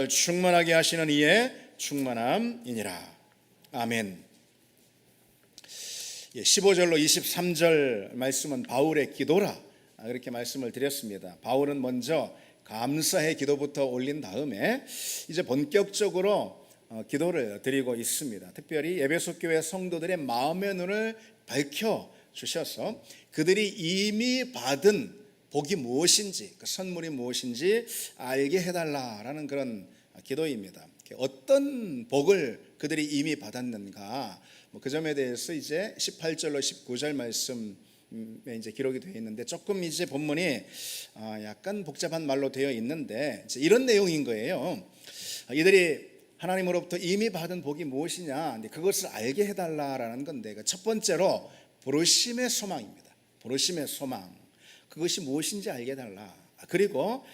충만하게 하시는 이의 충만함이니라. 아멘. 15절로 23절 말씀은 바울의 기도라, 그렇게 말씀을 드렸습니다. 바울은 먼저 감사의 기도부터 올린 다음에 이제 본격적으로 기도를 드리고 있습니다. 특별히 에베소 교회 성도들의 마음의 눈을 밝혀 주셔서 그들이 이미 받은 복이 무엇인지, 그 선물이 무엇인지 알게 해달라라는 그런 기도입니다. 어떤 복을 그들이 이미 받았는가, 그 점에 대해서 이제 18절로 19절 말씀에 이제 기록이 되어 있는데, 조금 이제 본문이 약간 복잡한 말로 되어 있는데 이제 이런 내용인 거예요. 이들이 하나님으로부터 이미 받은 복이 무엇이냐, 그것을 알게 해달라라는 건데, 첫 번째로 부르심의 소망입니다. 부르심의 소망, 그것이 무엇인지 알게 해달라. 그리고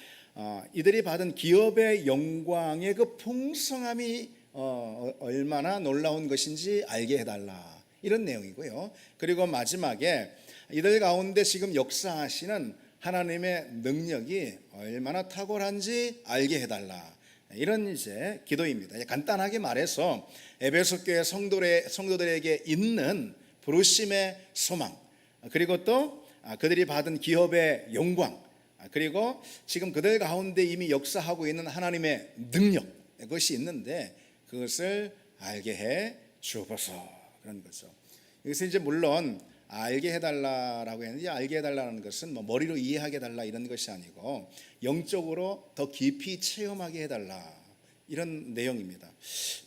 이들이 받은 기업의 영광의 그 풍성함이 얼마나 놀라운 것인지 알게 해달라, 이런 내용이고요. 그리고 마지막에 이들 가운데 지금 역사하시는 하나님의 능력이 얼마나 탁월한지 알게 해달라, 이런 이제 기도입니다. 간단하게 말해서 에베소 교회 성도들에게 있는 부르심의 소망, 그리고 또 그들이 받은 기업의 영광, 그리고 지금 그들 가운데 이미 역사하고 있는 하나님의 능력, 그것이 있는데 그것을 알게 해 주옵소서, 그런 거죠. 여기서 이제 물론 알게 해달라라고 했는데, 알게 해달라는 것은 뭐 머리로 이해하게 해달라 이런 것이 아니고 영적으로 더 깊이 체험하게 해달라, 이런 내용입니다.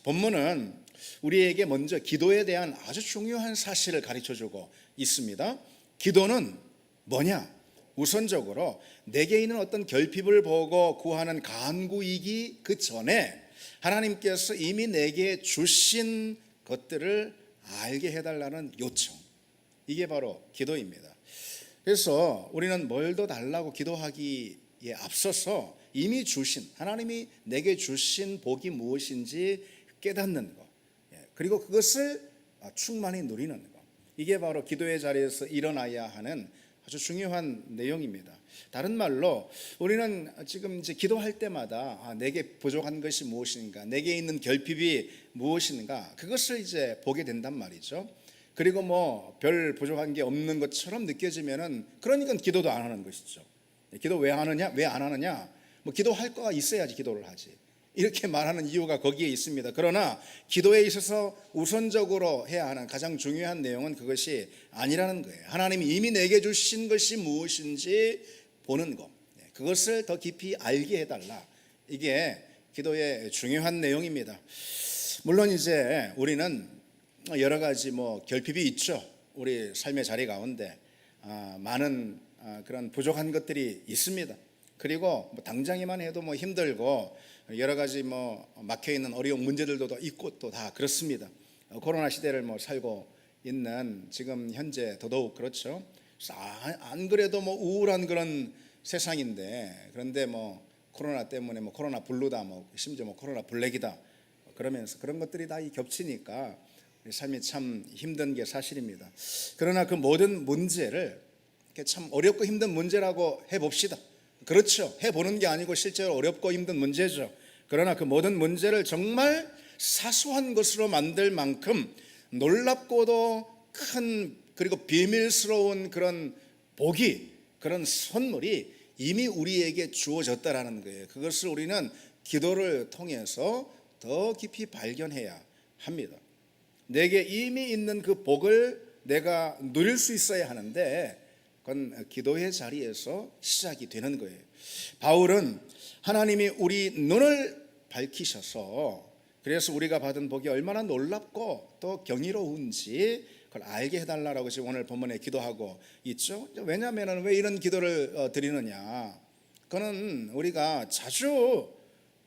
본문은 우리에게 먼저 기도에 대한 아주 중요한 사실을 가르쳐주고 있습니다. 기도는 뭐냐? 우선적으로 내게 있는 어떤 결핍을 보고 구하는 간구이기 그 전에 하나님께서 이미 내게 주신 것들을 알게 해달라는 요청, 이게 바로 기도입니다. 그래서 우리는 뭘 더 달라고 기도하기에 앞서서 이미 주신, 하나님이 내게 주신 복이 무엇인지 깨닫는 것, 그리고 그것을 충만히 누리는 것, 이게 바로 기도의 자리에서 일어나야 하는 아주 중요한 내용입니다. 다른 말로 우리는 지금 이제 기도할 때마다 내게 부족한 것이 무엇인가, 내게 있는 결핍이 무엇인가, 그것을 이제 보게 된단 말이죠. 그리고 뭐 별 부족한 게 없는 것처럼 느껴지면은, 그러니까 기도도 안 하는 것이죠. 기도 왜 하느냐? 왜 안 하느냐? 뭐 기도할 거가 있어야지 기도를 하지, 이렇게 말하는 이유가 거기에 있습니다. 그러나 기도에 있어서 우선적으로 해야 하는 가장 중요한 내용은 그것이 아니라는 거예요. 하나님이 이미 내게 주신 것이 무엇인지 보는 것, 그것을 더 깊이 알게 해달라, 이게 기도의 중요한 내용입니다. 물론 이제 우리는 여러 가지 뭐 결핍이 있죠. 우리 삶의 자리 가운데 많은 그런 부족한 것들이 있습니다. 그리고 뭐 당장에만 해도 뭐 힘들고 여러 가지 뭐 막혀 있는 어려운 문제들도 있고 또 다 그렇습니다. 코로나 시대를 뭐 살고 있는 지금 현재 더더욱 그렇죠. 안 그래도 뭐 우울한 그런 세상인데, 그런데 뭐 코로나 때문에 뭐 코로나 블루다, 뭐 심지어 뭐 코로나 블랙이다, 그러면서 그런 것들이 다 겹치니까 우리 삶이 참 힘든 게 사실입니다. 그러나 그 모든 문제를 참 어렵고 힘든 문제라고 해봅시다. 그렇죠. 해보는 게 아니고 실제로 어렵고 힘든 문제죠. 그러나 그 모든 문제를 정말 사소한 것으로 만들 만큼 놀랍고도 큰, 그리고 비밀스러운 그런 복이, 그런 선물이 이미 우리에게 주어졌다라는 거예요. 그것을 우리는 기도를 통해서 더 깊이 발견해야 합니다. 내게 이미 있는 그 복을 내가 누릴 수 있어야 하는데, 그건 기도의 자리에서 시작이 되는 거예요. 바울은 하나님이 우리 눈을 밝히셔서, 그래서 우리가 받은 복이 얼마나 놀랍고 또 경이로운지 그걸 알게 해달라고 지금 오늘 본문에 기도하고 있죠. 왜냐하면 왜 이런 기도를 드리느냐, 그거는 우리가 자주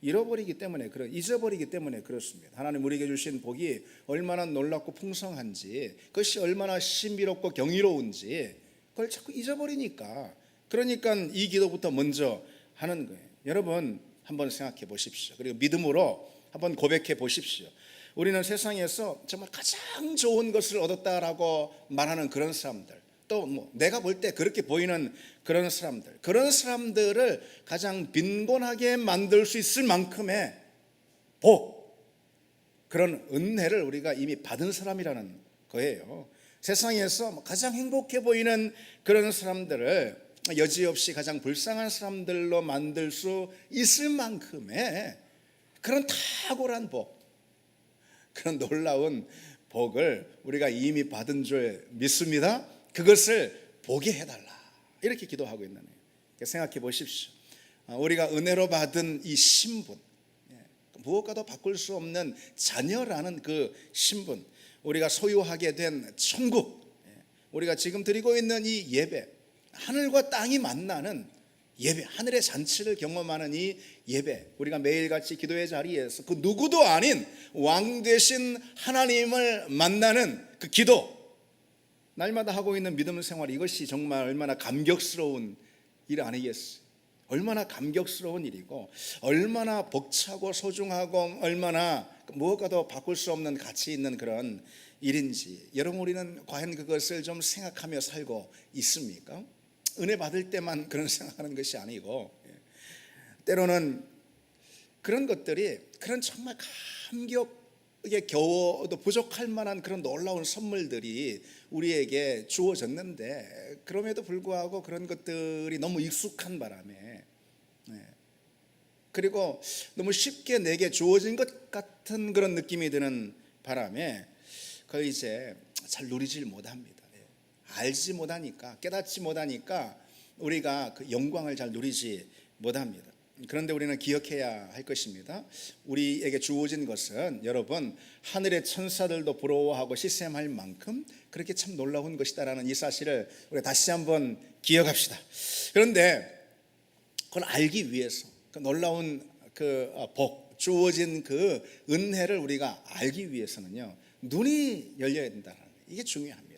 잊어버리기 때문에 그렇습니다. 하나님 우리에게 주신 복이 얼마나 놀랍고 풍성한지, 그것이 얼마나 신비롭고 경이로운지 그걸 자꾸 잊어버리니까, 그러니까 이 기도부터 먼저 하는 거예요. 여러분 한번 생각해 보십시오. 그리고 믿음으로 한번 고백해 보십시오. 우리는 세상에서 정말 가장 좋은 것을 얻었다라고 말하는 그런 사람들, 또 뭐 내가 볼 때 그렇게 보이는 그런 사람들을 가장 빈곤하게 만들 수 있을 만큼의 복, 그런 은혜를 우리가 이미 받은 사람이라는 거예요. 세상에서 가장 행복해 보이는 그런 사람들을 여지없이 가장 불쌍한 사람들로 만들 수 있을 만큼의 그런 탁월한 복, 그런 놀라운 복을 우리가 이미 받은 줄 믿습니다. 그것을 보게 해달라, 이렇게 기도하고 있는 거예요. 생각해 보십시오. 우리가 은혜로 받은 이 신분, 무엇과도 바꿀 수 없는 자녀라는 그 신분, 우리가 소유하게 된 천국, 우리가 지금 드리고 있는 이 예배, 하늘과 땅이 만나는 예배, 하늘의 잔치를 경험하는 이 예배, 우리가 매일같이 기도의 자리에서 그 누구도 아닌 왕 되신 하나님을 만나는 그 기도, 날마다 하고 있는 믿음 생활, 이것이 정말 얼마나 감격스러운 일 아니겠어요? 얼마나 감격스러운 일이고, 얼마나 벅차고 소중하고, 얼마나 무엇과도 바꿀 수 없는 가치 있는 그런 일인지, 여러분 우리는 과연 그것을 좀 생각하며 살고 있습니까? 은혜 받을 때만 그런 생각하는 것이 아니고, 때로는 그런 것들이, 그런 정말 감격에 겨워도 부족할 만한 그런 놀라운 선물들이 우리에게 주어졌는데, 그럼에도 불구하고 그런 것들이 너무 익숙한 바람에, 그리고 너무 쉽게 내게 주어진 것 같은 그런 느낌이 드는 바람에 그걸 이제 잘 누리질 못합니다. 알지 못하니까, 깨닫지 못하니까 우리가 그 영광을 잘 누리지 못합니다. 그런데 우리는 기억해야 할 것입니다. 우리에게 주어진 것은, 여러분, 하늘의 천사들도 부러워하고 시샘할 만큼 그렇게 참 놀라운 것이다라는 이 사실을 우리가 다시 한번 기억합시다. 그런데 그걸 알기 위해서, 그 놀라운 그 복, 주어진 그 은혜를 우리가 알기 위해서는요, 눈이 열려야 된다는, 이게 중요합니다.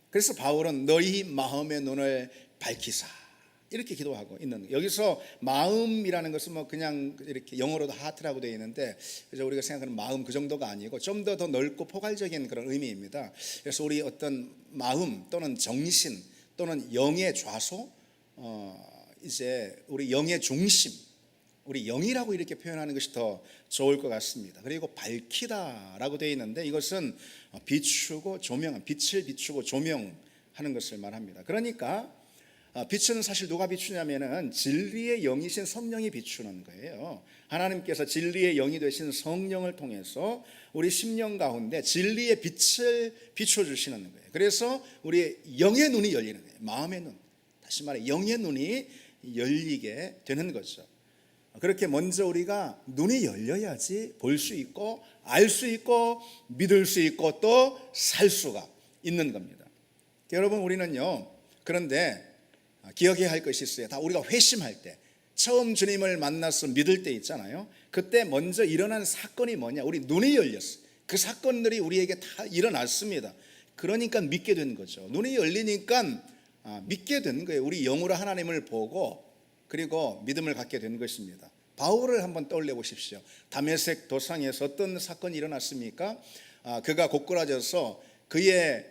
그래서 바울은 너희 마음의 눈을 밝히사, 이렇게 기도하고 있는 거예요. 여기서 마음이라는 것은 뭐 그냥 이렇게 영어로도 하트라고 되어 있는데, 그래서 우리가 생각하는 마음 그 정도가 아니고 좀 더 넓고 포괄적인 그런 의미입니다. 그래서 우리 어떤 마음 또는 정신 또는 영의 좌소, 이제 우리 영의 중심, 우리 영이라고 이렇게 표현하는 것이 더 좋을 것 같습니다. 그리고 밝히다라고 되어 있는데, 이것은 비추고 조명, 빛을 비추고 조명하는 것을 말합니다. 그러니까 빛은 사실 누가 비추냐면은 진리의 영이신 성령이 비추는 거예요. 하나님께서 진리의 영이 되신 성령을 통해서 우리 심령 가운데 진리의 빛을 비춰주시는 거예요. 그래서 우리 영의 눈이 열리는 거예요. 마음의 눈, 다시 말해 영의 눈이 열리게 되는 거죠. 그렇게 먼저 우리가 눈이 열려야지 볼 수 있고 알 수 있고 믿을 수 있고 또 살 수가 있는 겁니다. 여러분, 우리는요, 그런데 기억해야 할 것이 있어요. 다 우리가 회심할 때, 처음 주님을 만나서 믿을 때 있잖아요. 그때 먼저 일어난 사건이 뭐냐? 우리 눈이 열렸어요. 그 사건들이 우리에게 다 일어났습니다. 그러니까 믿게 된 거죠. 눈이 열리니까 믿게 된 거예요. 우리 영으로 하나님을 보고, 그리고 믿음을 갖게 된 것입니다. 바울을 한번 떠올려 보십시오. 다메섹 도상에서 어떤 사건이 일어났습니까? 그가 고꾸라져서 그의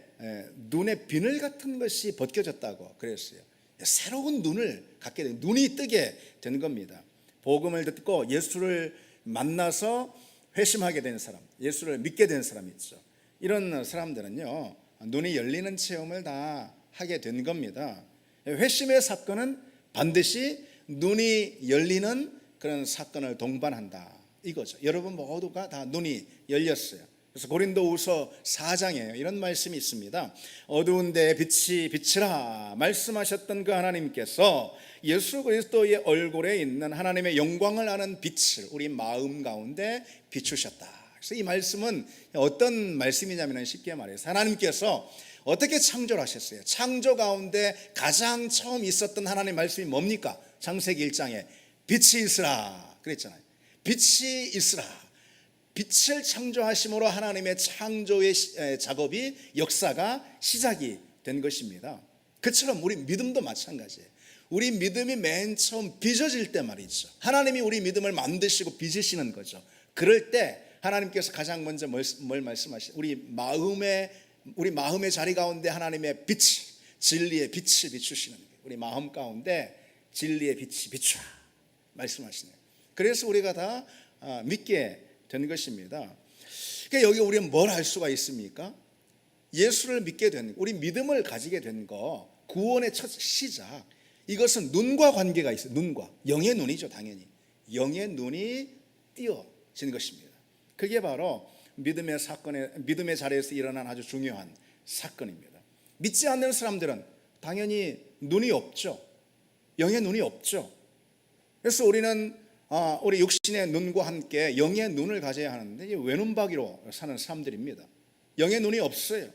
눈에 비늘 같은 것이 벗겨졌다고 그랬어요. 새로운 눈을 갖게 된, 눈이 뜨게 된 겁니다. 복음을 듣고 예수를 만나서 회심하게 된 사람, 예수를 믿게 된 사람이 있죠. 이런 사람들은요, 눈이 열리는 체험을 다 하게 된 겁니다. 회심의 사건은 반드시 눈이 열리는 그런 사건을 동반한다, 이거죠. 여러분 모두가 다 눈이 열렸어요. 그래서 고린도후서 4장에 이런 말씀이 있습니다. 어두운 데에 빛이 비치라 말씀하셨던 그 하나님께서 예수 그리스도의 얼굴에 있는 하나님의 영광을 아는 빛을 우리 마음 가운데 비추셨다. 그래서 이 말씀은 어떤 말씀이냐면, 쉽게 말해서 하나님께서 어떻게 창조를 하셨어요? 창조 가운데 가장 처음 있었던 하나님의 말씀이 뭡니까? 창세기 1장에 빛이 있으라 그랬잖아요. 빛이 있으라. 빛을 창조하심으로 하나님의 창조의 작업이, 역사가 시작이 된 것입니다. 그처럼 우리 믿음도 마찬가지예요. 우리 믿음이 맨 처음 빚어질 때 말이죠, 하나님이 우리 믿음을 만드시고 빚으시는 거죠. 그럴 때 하나님께서 가장 먼저 뭘 말씀하시죠? 우리 마음의 자리 가운데 하나님의 빛, 진리의 빛을 비추시는 거예요. 우리 마음 가운데 진리의 빛이 비추라 말씀하시네요. 그래서 우리가 다 믿게 된 것입니다. 그러니까 여기 우리는 뭘 할 수가 있습니까? 예수를 믿게 된, 우리 믿음을 가지게 된 거, 구원의 첫 시작, 이것은 눈과 관계가 있어요. 눈과, 영의 눈이죠. 당연히 영의 눈이 띄어진 것입니다. 그게 바로 믿음의 사건에, 믿음의 자리에서 일어난 아주 중요한 사건입니다. 믿지 않는 사람들은 당연히 눈이 없죠. 영의 눈이 없죠. 그래서 우리는 우리 육신의 눈과 함께 영의 눈을 가져야 하는데 외눈박이로 사는 사람들입니다. 영의 눈이 없어요.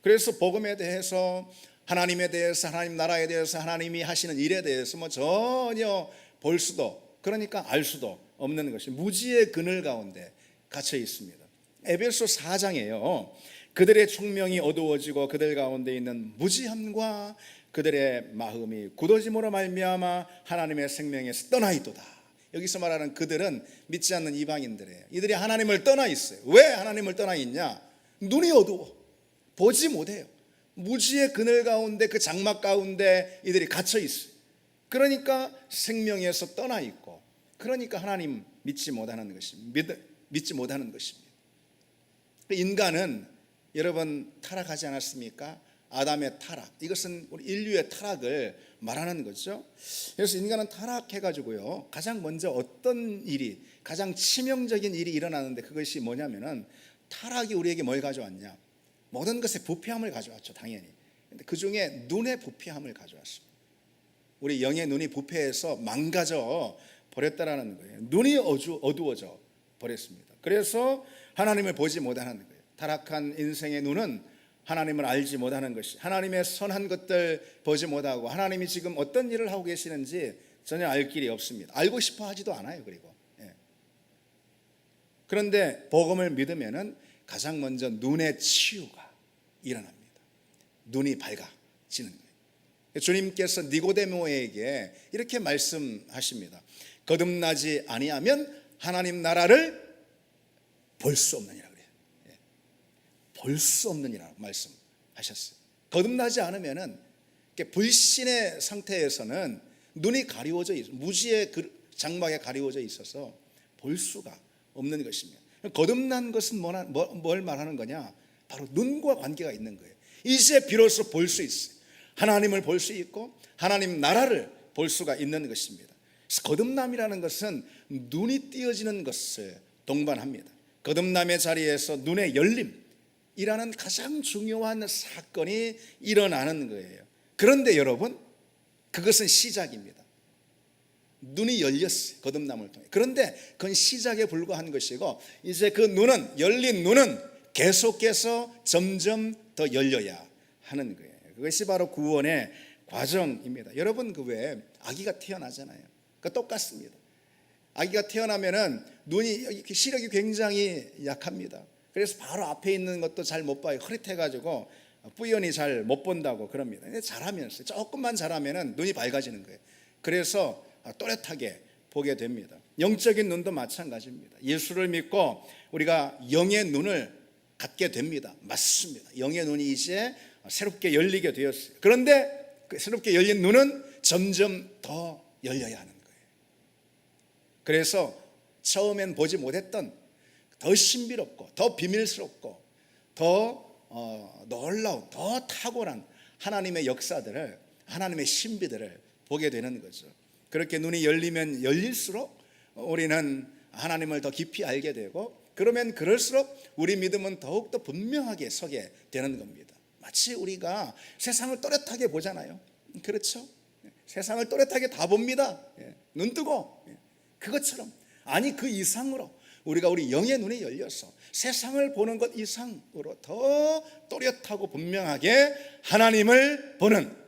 그래서 복음에 대해서, 하나님에 대해서, 하나님 나라에 대해서, 하나님이 하시는 일에 대해서 전혀 볼 수도, 그러니까 알 수도 없는 것이 무지의 그늘 가운데 갇혀 있습니다. 에베소 4장에요. 그들의 총명이 어두워지고 그들 가운데 있는 무지함과 그들의 마음이 굳어짐으로 말미암아 하나님의 생명에서 떠나 있도다. 여기서 말하는 그들은 믿지 않는 이방인들이에요. 이들이 하나님을 떠나 있어요. 왜 하나님을 떠나 있냐? 눈이 어두워 보지 못해요. 무지의 그늘 가운데, 그 장막 가운데 이들이 갇혀 있어요. 그러니까 생명에서 떠나 있고, 그러니까 하나님 믿지 못하는 것입니다. 믿지 못하는 것입니다. 인간은 여러분 타락하지 않았습니까? 아담의 타락, 이것은 우리 인류의 타락을 말하는 거죠. 그래서 인간은 타락해가지고요, 가장 먼저 어떤 일이, 가장 치명적인 일이 일어나는데, 그것이 뭐냐면은 타락이 우리에게 뭘 가져왔냐? 모든 것에 부패함을 가져왔죠. 당연히. 근데 그 중에 눈의 부패함을 가져왔습니다. 우리 영의 눈이 부패해서 망가져 버렸다라는 거예요. 눈이 어두워져 버렸습니다. 그래서 하나님을 보지 못하는 거예요. 타락한 인생의 눈은 하나님을 알지 못하는 것이, 하나님의 선한 것들 보지 못하고 하나님이 지금 어떤 일을 하고 계시는지 전혀 알 길이 없습니다. 알고 싶어 하지도 않아요. 그리고 그런데 복음을 믿으면은 가장 먼저 눈의 치유가 일어납니다. 눈이 밝아지는 거예요. 주님께서 니고데모에게 이렇게 말씀하십니다. 거듭나지 아니하면 하나님 나라를 볼 수 없느니라 그래요. 볼 수 없느니라 말씀하셨어요. 거듭나지 않으면은 불신의 상태에서는 눈이 가리워져 있어, 무지의 장막에 가리워져 있어서 볼 수가 없는 것입니다. 거듭난 것은 뭘 말하는 거냐? 바로 눈과 관계가 있는 거예요. 이제 비로소 볼 수 있어요. 하나님을 볼 수 있고 하나님 나라를 볼 수가 있는 것입니다. 그래서 거듭남이라는 것은 눈이 띄어지는 것을 동반합니다. 거듭남의 자리에서 눈의 열림이라는 가장 중요한 사건이 일어나는 거예요. 그런데 여러분, 그것은 시작입니다. 눈이 열렸어요. 거듭남을 통해. 그런데 그건 시작에 불과한 것이고, 이제 그 눈은, 열린 눈은 계속해서 점점 더 열려야 하는 거예요. 그것이 바로 구원의 과정입니다. 여러분, 그 외에 아기가 태어나잖아요. 그 똑같습니다. 아기가 태어나면은 눈이, 시력이 굉장히 약합니다. 그래서 바로 앞에 있는 것도 잘 못 봐요. 흐릿해가지고 뿌연히 잘 못 본다고 그럽니다. 근데 잘하면서, 조금만 잘하면은 눈이 밝아지는 거예요. 그래서 또렷하게 보게 됩니다. 영적인 눈도 마찬가지입니다. 예수를 믿고 우리가 영의 눈을 갖게 됩니다. 맞습니다. 영의 눈이 이제 새롭게 열리게 되었어요. 그런데 그 새롭게 열린 눈은 점점 더 열려야 하는 거예요. 그래서 처음엔 보지 못했던 더 신비롭고 더 비밀스럽고 더 놀라운, 더 탁월한 하나님의 역사들을, 하나님의 신비들을 보게 되는 거죠. 그렇게 눈이 열리면 열릴수록 우리는 하나님을 더 깊이 알게 되고, 그러면 그럴수록 우리 믿음은 더욱더 분명하게 서게 되는 겁니다. 마치 우리가 세상을 또렷하게 보잖아요. 그렇죠? 세상을 또렷하게 다 봅니다. 눈 뜨고. 그것처럼, 아니 그 이상으로 우리가 우리 영의 눈이 열려서 세상을 보는 것 이상으로 더 또렷하고 분명하게 하나님을 보는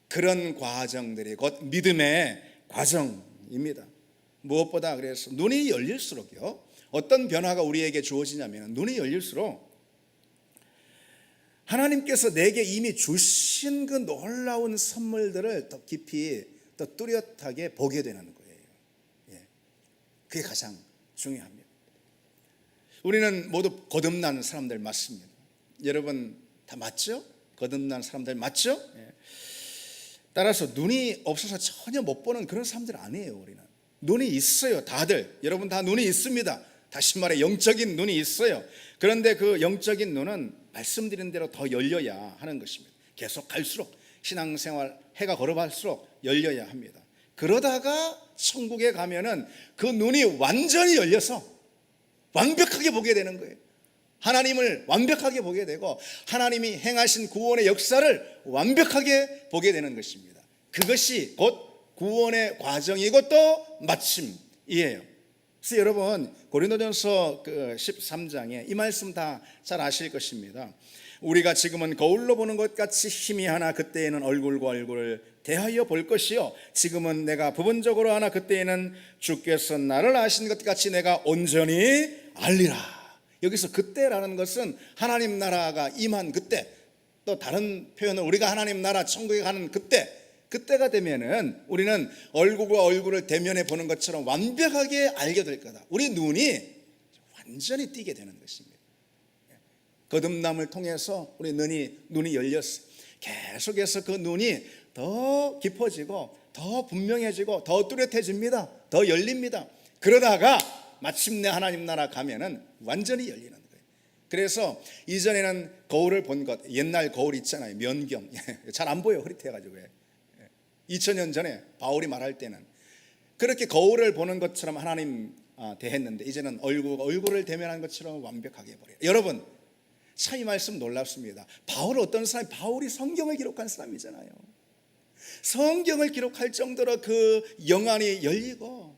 그런 과정들이 곧 믿음의 과정입니다. 무엇보다 그래서 눈이 열릴수록요, 어떤 변화가 우리에게 주어지냐면, 눈이 열릴수록 하나님께서 내게 이미 주신 그 놀라운 선물들을 더 깊이, 더 뚜렷하게 보게 되는 거예요. 그게 가장 중요합니다. 우리는 모두 거듭난 사람들 맞습니다. 여러분 다 맞죠? 거듭난 사람들 맞죠? 따라서 눈이 없어서 전혀 못 보는 그런 사람들 아니에요. 우리는 눈이 있어요. 다들 여러분 다 눈이 있습니다. 다시 말해 영적인 눈이 있어요. 그런데 그 영적인 눈은 말씀드린 대로 더 열려야 하는 것입니다. 계속 갈수록 신앙생활 해가 걸어갈수록 열려야 합니다. 그러다가 천국에 가면은 그 눈이 완전히 열려서 완벽하게 보게 되는 거예요. 하나님을 완벽하게 보게 되고 하나님이 행하신 구원의 역사를 완벽하게 보게 되는 것입니다. 그것이 곧 구원의 과정이고 또 마침이에요. 그래서 여러분 고린도전서 13장에 이 말씀 다 잘 아실 것입니다. 우리가 지금은 거울로 보는 것 같이 희미하나 그때에는 얼굴과 얼굴을 대하여 볼 것이요 지금은 내가 부분적으로 하나 그때에는 주께서 나를 아신 것 같이 내가 온전히 알리라. 여기서 그때라는 것은 하나님 나라가 임한 그때, 또 다른 표현은 우리가 하나님 나라 천국에 가는 그때가 되면은 우리는 얼굴과 얼굴을 대면해 보는 것처럼 완벽하게 알게 될 거다. 우리 눈이 완전히 띄게 되는 것입니다. 거듭남을 통해서 우리 눈이 열렸어요. 계속해서 그 눈이 더 깊어지고 더 분명해지고 더 뚜렷해집니다. 더 열립니다. 그러다가 마침내 하나님 나라 가면은 완전히 열리는 거예요. 그래서 이전에는 거울을 본 것, 옛날 거울 있잖아요. 면경. 잘 안 보여 흐릿해가지고. 2000년 전에 바울이 말할 때는 그렇게 거울을 보는 것처럼 하나님 대했는데 이제는 얼굴을 대면하는 것처럼 완벽하게 해버려요. 여러분 참 이 말씀 놀랍습니다. 어떤 사람이 바울이 성경을 기록한 사람이잖아요. 성경을 기록할 정도로 그 영안이 열리고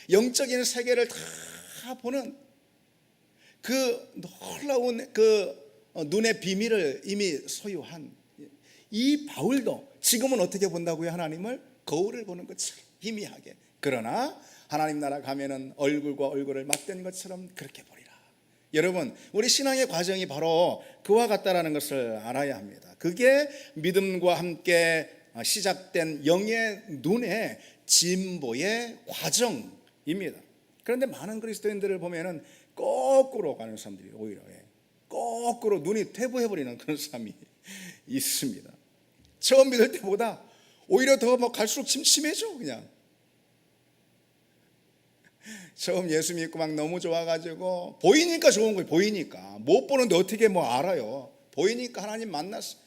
영적인 세계를 다 보는 그 놀라운 그 눈의 비밀을 이미 소유한 이 바울도 지금은 어떻게 본다고요? 하나님을 거울을 보는 것처럼 희미하게. 그러나 하나님 나라 가면은 얼굴과 얼굴을 맞댄 것처럼 그렇게 보리라. 여러분 우리 신앙의 과정이 바로 그와 같다라는 것을 알아야 합니다. 그게 믿음과 함께 시작된 영의 눈의 진보의 과정입니다. 그런데 많은 그리스도인들을 보면은 거꾸로 가는 사람들이 오히려 거꾸로 눈이 퇴보해버리는 그런 사람이 있습니다. 처음 믿을 때보다 오히려 더 갈수록 침침해져. 그냥 처음 예수 믿고 막 너무 좋아가지고 보이니까 좋은 거예요. 보이니까 못 보는데 어떻게 알아요. 보이니까 하나님 만났어.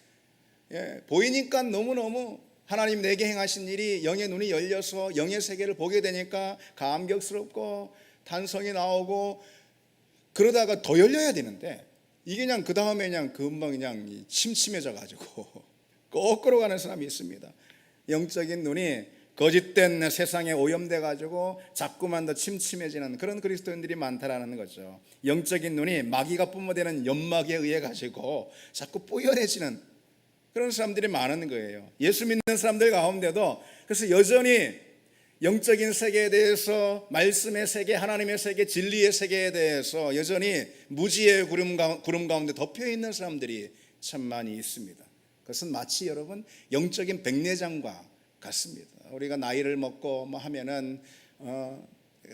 보이니까 너무너무 하나님 내게 행하신 일이 영의 눈이 열려서 영의 세계를 보게 되니까 감격스럽고 탄성이 나오고 그러다가 더 열려야 되는데 이게 그냥 그 다음에 그냥 금방 그냥 침침해져 가지고 거꾸로 가는 사람이 있습니다. 영적인 눈이 거짓된 세상에 오염돼 가지고 자꾸만 더 침침해지는 그런 그리스도인들이 많다라는 거죠. 영적인 눈이 마귀가 뿜어대는 연막에 의해 가지고 자꾸 뿌연해지는 그런 사람들이 많은 거예요. 예수 믿는 사람들 가운데도 그래서 여전히 영적인 세계에 대해서 말씀의 세계, 하나님의 세계, 진리의 세계에 대해서 여전히 무지의 구름 가운데 덮여 있는 사람들이 참 많이 있습니다. 그것은 마치 여러분 영적인 백내장과 같습니다. 우리가 나이를 먹고 하면은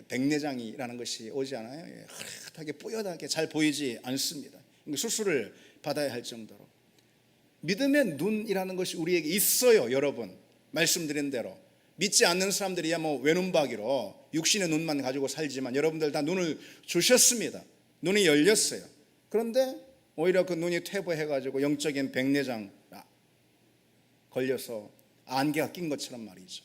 백내장이라는 것이 오지 않아요? 흐릿하게 뿌옇게 잘 보이지 않습니다. 수술을 받아야 할 정도로 믿음의 눈이라는 것이 우리에게 있어요. 여러분 말씀드린 대로 믿지 않는 사람들이야 외눈박이로 육신의 눈만 가지고 살지만 여러분들 다 눈을 주셨습니다. 눈이 열렸어요. 그런데 오히려 그 눈이 퇴보해가지고 영적인 백내장 걸려서 안개가 낀 것처럼 말이죠.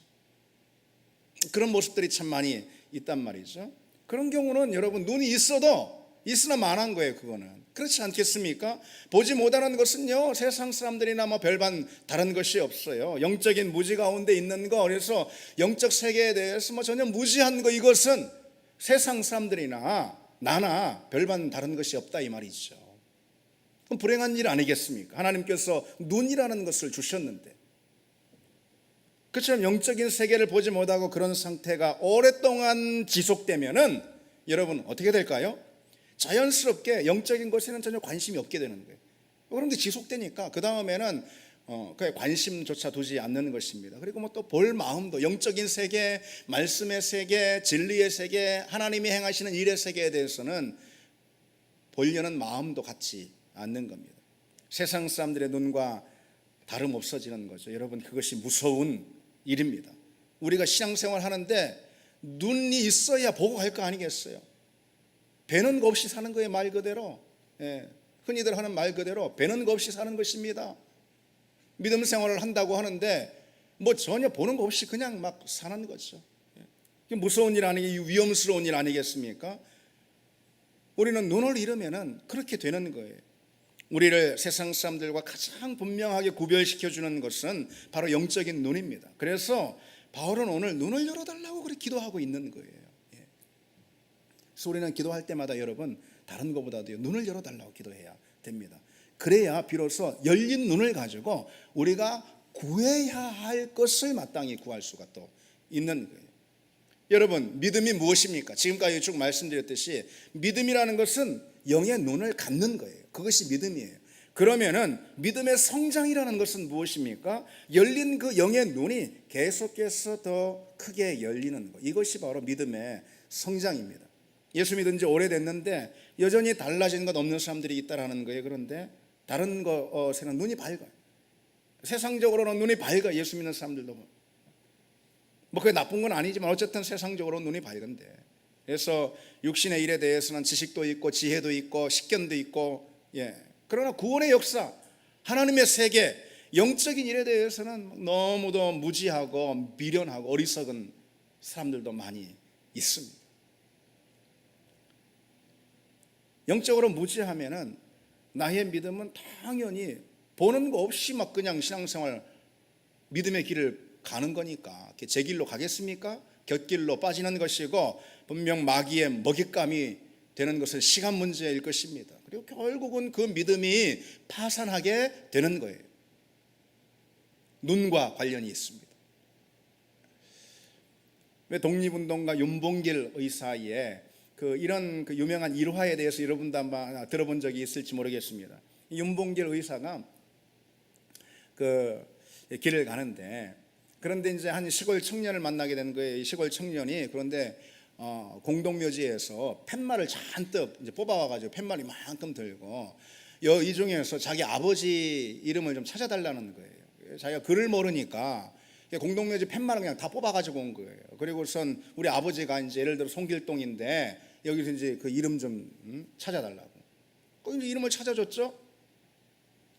그런 모습들이 참 많이 있단 말이죠. 그런 경우는 여러분 눈이 있으나 만한 거예요. 그거는 그렇지 않겠습니까? 보지 못하는 것은요 세상 사람들이나 별반 다른 것이 없어요. 영적인 무지 가운데 있는 거. 그래서 영적 세계에 대해서 전혀 무지한 거, 이것은 세상 사람들이나 나나 별반 다른 것이 없다 이 말이죠. 그럼 불행한 일 아니겠습니까? 하나님께서 눈이라는 것을 주셨는데 그처럼 영적인 세계를 보지 못하고 그런 상태가 오랫동안 지속되면은 여러분 어떻게 될까요? 자연스럽게 영적인 것에는 전혀 관심이 없게 되는 거예요. 그런데 지속되니까 그 다음에는 그에 관심조차 두지 않는 것입니다. 그리고 또 볼 마음도 영적인 세계, 말씀의 세계, 진리의 세계, 하나님이 행하시는 일의 세계에 대해서는 보려는 마음도 갖지 않는 겁니다. 세상 사람들의 눈과 다름 없어지는 거죠. 여러분 그것이 무서운 일입니다. 우리가 신앙생활 하는데 눈이 있어야 보고 갈 거 아니겠어요? 배는 거 없이 사는 거예요. 말 그대로. 예, 흔히들 하는 말 그대로 배는 거 없이 사는 것입니다. 믿음 생활을 한다고 하는데 뭐 전혀 보는 거 없이 그냥 막 사는 거죠. 예. 무서운 일 아니겠, 위험스러운 일 아니겠습니까? 우리는 눈을 잃으면은 그렇게 되는 거예요. 우리를 세상 사람들과 가장 분명하게 구별시켜주는 것은 바로 영적인 눈입니다. 그래서 바울은 오늘 눈을 열어달라고 그렇게 기도하고 있는 거예요. 예. 그래서 우리는 기도할 때마다 여러분 다른 것보다도 눈을 열어달라고 기도해야 됩니다. 그래야 비로소 열린 눈을 가지고 우리가 구해야 할 것을 마땅히 구할 수가 또 있는 거예요. 여러분, 믿음이 무엇입니까? 지금까지 쭉 말씀드렸듯이 믿음이라는 것은 영의 눈을 갖는 거예요. 그것이 믿음이에요. 그러면은 믿음의 성장이라는 것은 무엇입니까? 열린 그 영의 눈이 계속해서 더 크게 열리는 것, 이것이 바로 믿음의 성장입니다. 예수 믿은 지 오래됐는데 여전히 달라진 것 없는 사람들이 있다라는 거예요. 그런데 다른 것에는 눈이 밝아요. 세상적으로는 눈이 밝아. 예수 믿는 사람들도 뭐 그게 나쁜 건 아니지만 어쨌든 세상적으로 눈이 밝은데, 그래서 육신의 일에 대해서는 지식도 있고 지혜도 있고 식견도 있고, 예. 그러나 구원의 역사, 하나님의 세계, 영적인 일에 대해서는 너무도 무지하고 미련하고 어리석은 사람들도 많이 있습니다. 영적으로 무지하면은 나의 믿음은 당연히 보는 거 없이 막 그냥 신앙생활 믿음의 길을 가는 거니까 제 길로 가겠습니까? 곁길로 빠지는 것이고 분명 마귀의 먹잇감이 되는 것은 시간 문제일 것입니다. 그리고 결국은 그 믿음이 파산하게 되는 거예요. 눈과 관련이 있습니다. 왜 독립운동가 윤봉길 의사의 이런 유명한 일화에 대해서 여러분도 아마 들어본 적이 있을지 모르겠습니다. 윤봉길 의사가 길을 가는데, 그런데 이제 한 시골 청년을 만나게 된 거예요. 이 시골 청년이 그런데 공동묘지에서 팻말을 잔뜩 이제 뽑아와가지고 팻말 이만큼 들고 이 중에서 자기 아버지 이름을 좀 찾아달라는 거예요. 자기가 글을 모르니까 공동묘지 팻말을 그냥 다 뽑아가지고 온 거예요. 그리고선 우리 아버지가 이제 예를 들어 송길동인데 여기서 이제 그 이름 좀 찾아달라고. 이제 이름을 찾아줬죠.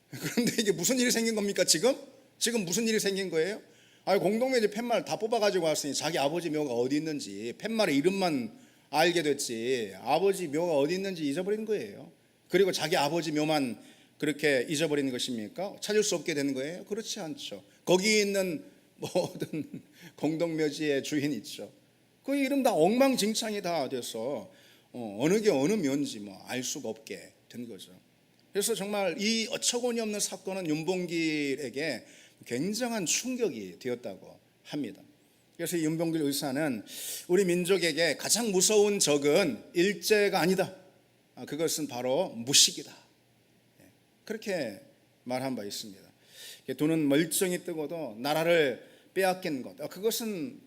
그런데 이게 무슨 일이 생긴 겁니까? 지금 무슨 일이 생긴 거예요? 공동묘지 팻말 다 뽑아가지고 왔으니 자기 아버지 묘가 어디 있는지, 팻말의 이름만 알게 됐지 아버지 묘가 어디 있는지 잊어버린 거예요. 그리고 자기 아버지 묘만 그렇게 잊어버린 것입니까? 찾을 수 없게 되는 거예요? 그렇지 않죠. 거기 있는 모든 공동묘지의 주인 있죠. 그 이름 다 엉망진창이 다 돼서 어느 게 어느 묘인지 알 수가 없게 된 거죠. 그래서 정말 이 어처구니 없는 사건은 윤봉길에게 굉장한 충격이 되었다고 합니다. 그래서 윤봉길 의사는 우리 민족에게 가장 무서운 적은 일제가 아니다. 그것은 바로 무식이다. 그렇게 말한 바 있습니다. 눈은 멀쩡히 뜨고도 나라를 빼앗긴 것, 그것은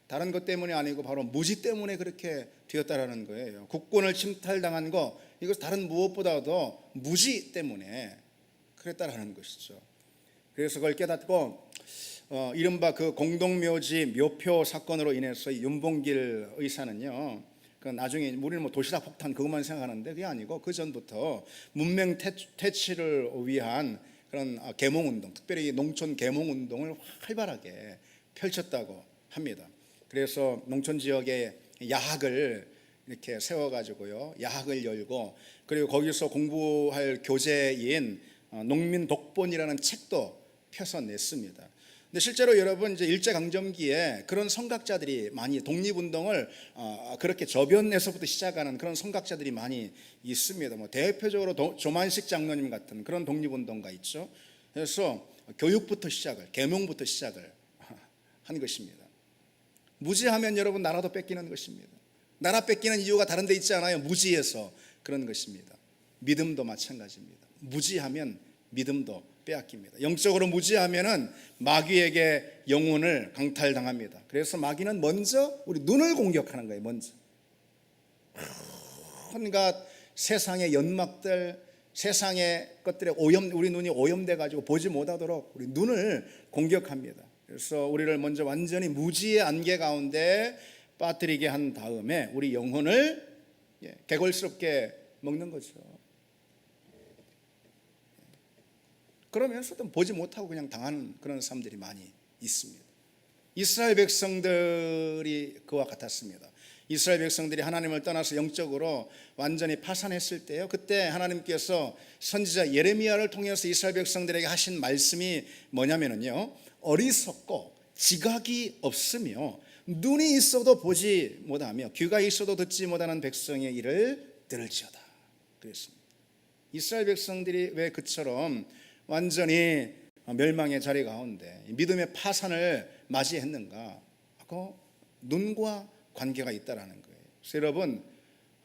다른 것 때문이 아니고 바로 무지 때문에 그렇게 되었다라는 거예요. 국권을 침탈당한 거, 이것 다른 무엇보다도 무지 때문에 그랬다라는 것이죠. 그래서 그걸 깨닫고 이른바 그 공동묘지 묘표 사건으로 인해서 윤봉길 의사는요, 나중에 우리는 도시락 폭탄 그것만 생각하는데 그게 아니고 그 전부터 문명 퇴치를 위한 그런 계몽운동, 특별히 농촌 계몽운동을 활발하게 펼쳤다고 합니다. 그래서 농촌 지역에 야학을 이렇게 세워가지고요, 야학을 열고, 그리고 거기서 공부할 교재인 농민 독본이라는 책도 펴서 냈습니다. 근데 실제로 여러분 이제 일제강점기에 그런 선각자들이 많이 독립운동을 그렇게 저변에서부터 시작하는 그런 선각자들이 많이 있습니다. 대표적으로 조만식 장로님 같은 그런 독립운동가 있죠. 그래서 교육부터 시작을, 계몽부터 시작을 한 것입니다. 무지하면 여러분 나라도 뺏기는 것입니다. 나라 뺏기는 이유가 다른 데 있지 않아요. 무지해서 그런 것입니다. 믿음도 마찬가지입니다. 무지하면 믿음도 빼앗깁니다. 영적으로 무지하면은 마귀에게 영혼을 강탈당합니다. 그래서 마귀는 먼저 우리 눈을 공격하는 거예요. 먼저 온갖 세상의 연막들, 세상의 것들에 우리 눈이 오염돼 가지고 보지 못하도록 우리 눈을 공격합니다. 그래서 우리를 먼저 완전히 무지의 안개 가운데 빠뜨리게 한 다음에 우리 영혼을 개걸스럽게 먹는 거죠. 그러면서도 보지 못하고 그냥 당하는 그런 사람들이 많이 있습니다. 이스라엘 백성들이 그와 같았습니다. 이스라엘 백성들이 하나님을 떠나서 영적으로 완전히 파산했을 때요, 그때 하나님께서 선지자 예레미야를 통해서 이스라엘 백성들에게 하신 말씀이 뭐냐면요, 어리석고 지각이 없으며 눈이 있어도 보지 못하며 귀가 있어도 듣지 못하는 백성의 일을 들을지어다 그랬습니다. 이스라엘 백성들이 왜 그처럼 완전히 멸망의 자리 가운데 믿음의 파산을 맞이했는가? 그 눈과 관계가 있다라는 거예요. 그래서 여러분,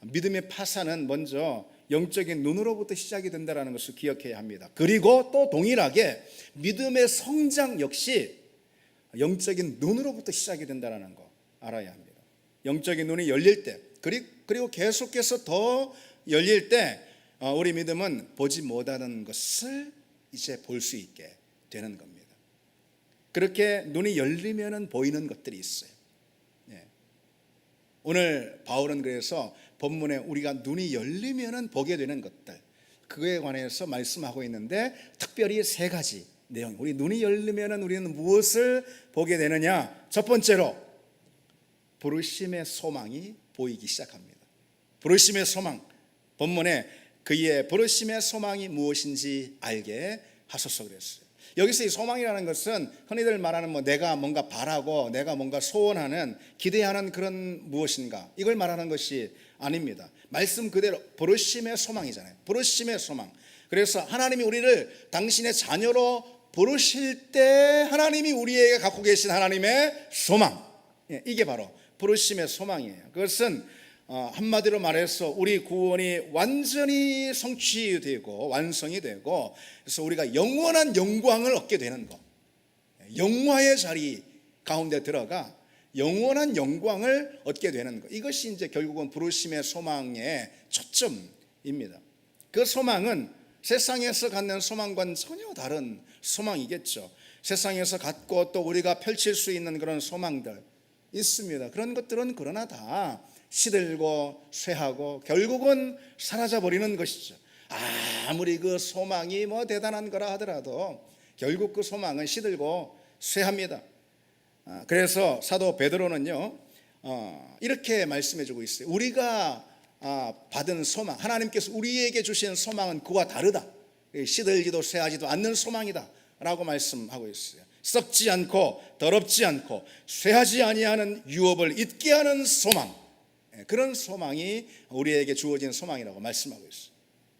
믿음의 파산은 먼저 영적인 눈으로부터 시작이 된다는 것을 기억해야 합니다. 그리고 또 동일하게 믿음의 성장 역시 영적인 눈으로부터 시작이 된다는 거 알아야 합니다. 영적인 눈이 열릴 때, 그리고 계속해서 더 열릴 때 우리 믿음은 보지 못하는 것을 이제 볼 수 있게 되는 겁니다. 그렇게 눈이 열리면 보이는 것들이 있어요. 오늘 바울은 그래서 본문에 우리가 눈이 열리면 보게 되는 것들, 그에 관해서 말씀하고 있는데 특별히 세 가지 내용. 우리 눈이 열리면 우리는 무엇을 보게 되느냐? 첫 번째로 부르심의 소망이 보이기 시작합니다. 부르심의 소망, 본문에 그의 부르심의 소망이 무엇인지 알게 하소서 그랬어요. 여기서 이 소망이라는 것은 흔히들 말하는 내가 뭔가 바라고 내가 뭔가 소원하는, 기대하는 그런 무엇인가, 이걸 말하는 것이 아닙니다. 말씀 그대로 부르심의 소망이잖아요. 부르심의 소망. 그래서 하나님이 우리를 당신의 자녀로 부르실 때 하나님이 우리에게 갖고 계신 하나님의 소망, 이게 바로 부르심의 소망이에요. 그것은 한마디로 말해서 우리 구원이 완전히 성취되고 완성이 되고, 그래서 우리가 영원한 영광을 얻게 되는 것, 영화의 자리 가운데 들어가 영원한 영광을 얻게 되는 것, 이것이 이제 결국은 부르심의 소망의 초점입니다. 그 소망은 세상에서 갖는 소망과는 전혀 다른 소망이겠죠. 세상에서 갖고 또 우리가 펼칠 수 있는 그런 소망들 있습니다. 그런 것들은 그러나 다 시들고 쇠하고 결국은 사라져 버리는 것이죠. 아무리 그 소망이 대단한 거라 하더라도 결국 그 소망은 시들고 쇠합니다. 그래서 사도 베드로는요 이렇게 말씀해 주고 있어요. 우리가 받은 소망, 하나님께서 우리에게 주신 소망은 그와 다르다. 시들지도 쇠하지도 않는 소망이다 라고 말씀하고 있어요. 썩지 않고 더럽지 않고 쇠하지 아니하는 유업을 잊게 하는 소망, 그런 소망이 우리에게 주어진 소망이라고 말씀하고 있어요.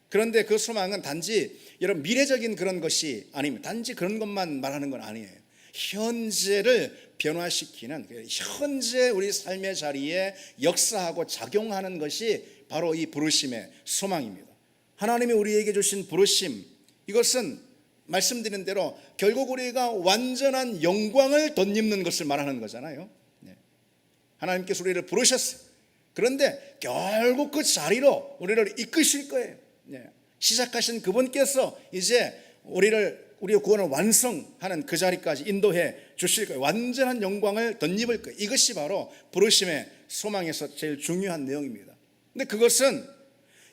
그런데 그 소망은 단지 여러분 미래적인 그런 것이 아닙니다. 단지 그런 것만 말하는 건 아니에요. 현재를 변화시키는, 현재 우리 삶의 자리에 역사하고 작용하는 것이 바로 이 부르심의 소망입니다. 하나님이 우리에게 주신 부르심, 이것은 말씀드린 대로 결국 우리가 완전한 영광을 덧입는 것을 말하는 거잖아요. 하나님께서 우리를 부르셨어요. 그런데 결국 그 자리로 우리를 이끄실 거예요. 시작하신 그분께서 이제 우리의 구원을 완성하는 그 자리까지 인도해 주실 거예요. 완전한 영광을 덧입을 거예요. 이것이 바로 부르심의 소망에서 제일 중요한 내용입니다. 근데 그것은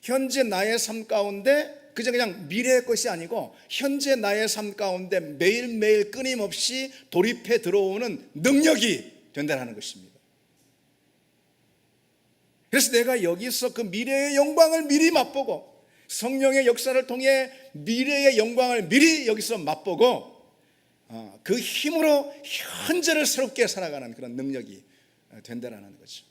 현재 나의 삶 가운데 그냥 미래의 것이 아니고 현재 나의 삶 가운데 매일매일 끊임없이 돌입해 들어오는 능력이 된다는 것입니다. 그래서 내가 여기서 그 미래의 영광을 미리 맛보고 성령의 역사를 통해 미래의 영광을 미리 여기서 맛보고 그 힘으로 현재를 새롭게 살아가는 그런 능력이 된다는 거죠.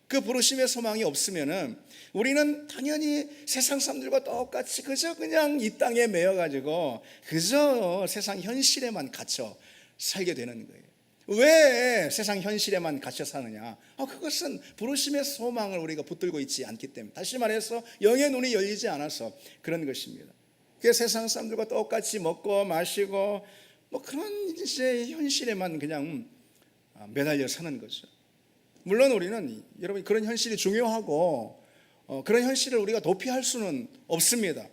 그 부르심의 소망이 없으면은 우리는 당연히 세상 사람들과 똑같이 그저 그냥 이 땅에 매여가지고 그저 세상 현실에만 갇혀 살게 되는 거예요. 왜 세상 현실에만 갇혀 사느냐? 그것은 부르심의 소망을 우리가 붙들고 있지 않기 때문에, 다시 말해서 영의 눈이 열리지 않아서 그런 것입니다. 그 세상 사람들과 똑같이 먹고 마시고 그런 이제 현실에만 그냥 매달려 사는 거죠. 물론 우리는 여러분 그런 현실이 중요하고 그런 현실을 우리가 도피할 수는 없습니다.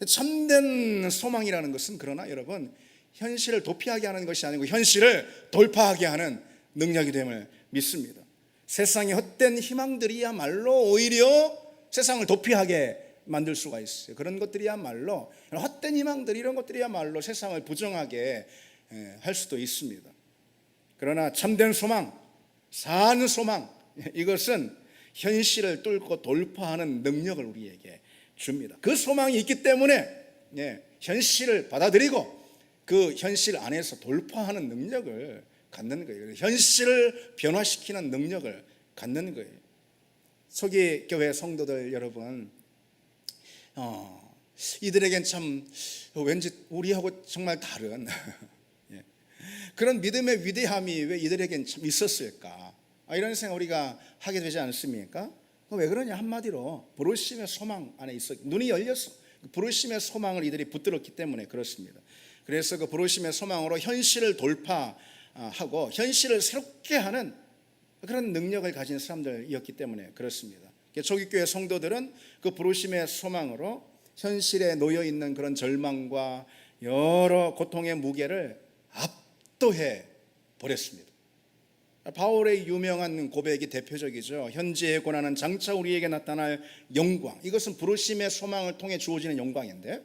참된 소망이라는 것은 그러나 여러분 현실을 도피하게 하는 것이 아니고 현실을 돌파하게 하는 능력이 됨을 믿습니다. 세상의 헛된 희망들이야말로 오히려 세상을 도피하게 만들 수가 있어요. 그런 것들이야말로, 헛된 희망들, 이런 것들이야말로 세상을 부정하게 할 수도 있습니다. 그러나 참된 소망, 산 소망, 이것은 현실을 뚫고 돌파하는 능력을 우리에게 줍니다. 그 소망이 있기 때문에 현실을 받아들이고 그 현실 안에서 돌파하는 능력을 갖는 거예요. 현실을 변화시키는 능력을 갖는 거예요. 서기 교회 성도들 여러분, 이들에겐 참 왠지 우리하고 정말 다른 그런 믿음의 위대함이 왜 이들에겐 참 있었을까? 이런 생각 우리가 하게 되지 않습니까? 왜 그러냐? 한마디로 부르심의 소망 안에 있어 눈이 열렸어. 부르심의 소망을 이들이 붙들었기 때문에 그렇습니다. 그래서 그 부르심의 소망으로 현실을 돌파하고 현실을 새롭게 하는 그런 능력을 가진 사람들이었기 때문에 그렇습니다. 초기교회 성도들은 그 부르심의 소망으로 현실에 놓여 있는 그런 절망과 여러 고통의 무게를 압도해 버렸습니다. 바울의 유명한 고백이 대표적이죠. 현재의 고난은 장차 우리에게 나타날 영광, 이것은 부르심의 소망을 통해 주어지는 영광인데